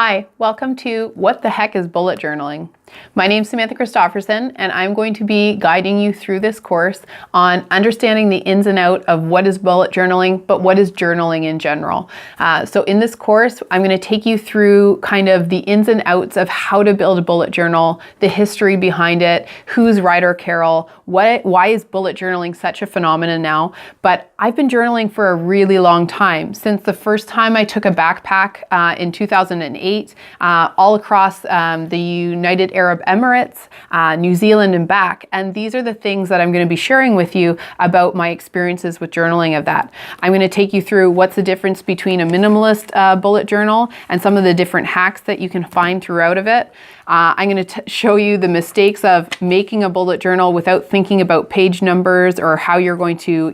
Hi, welcome to What the Heck is Bullet Journaling? My name is Samantha Christofferson, and I'm going to be guiding you through this course on understanding the ins and outs of what is bullet journaling, but what is journaling in general. So in this course, I'm going to take you through kind of the ins and outs of how to build a bullet journal, the history behind it, who's Ryder Carroll, why is bullet journaling such a phenomenon now. But I've been journaling for a really long time, since the first time I took a backpack in 2008, all across the United Arab Emirates, New Zealand and back. And these are the things that I'm going to be sharing with you about my experiences with journaling of that. I'm going to take you through what's the difference between a minimalist bullet journal and some of the different hacks that you can find throughout of it. I'm going to show you the mistakes of making a bullet journal without thinking about page numbers or how you're going to,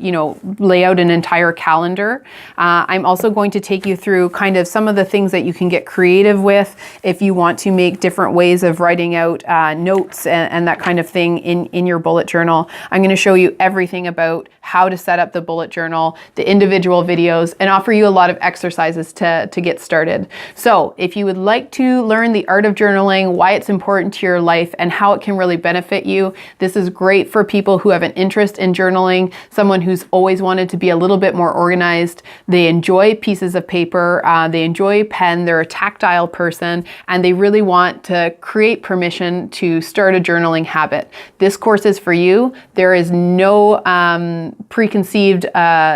lay out an entire calendar. I'm also going to take you through kind of some of the things that you can get creative with if you want to make different ways of writing out notes and that kind of thing in your bullet journal. I'm going to show you everything about how to set up the bullet journal, the individual videos, and offer you a lot of exercises to get started. So if you would like to learn the art of journaling, why it's important to your life, and how it can really benefit you, this is great for people who have an interest in journaling, someone who's always wanted to be a little bit more organized. They enjoy pieces of paper, they enjoy pen, they're a tactile person, and they really want to create permission to start a journaling habit. This course is for you. There is no preconceived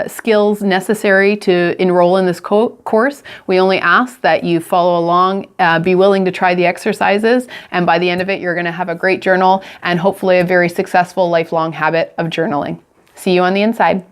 skills necessary to enroll in this course. We only ask that you follow along, be willing to try the exercises, and by the end of it, you're going to have a great journal and hopefully a very successful lifelong habit of journaling. See you on the inside.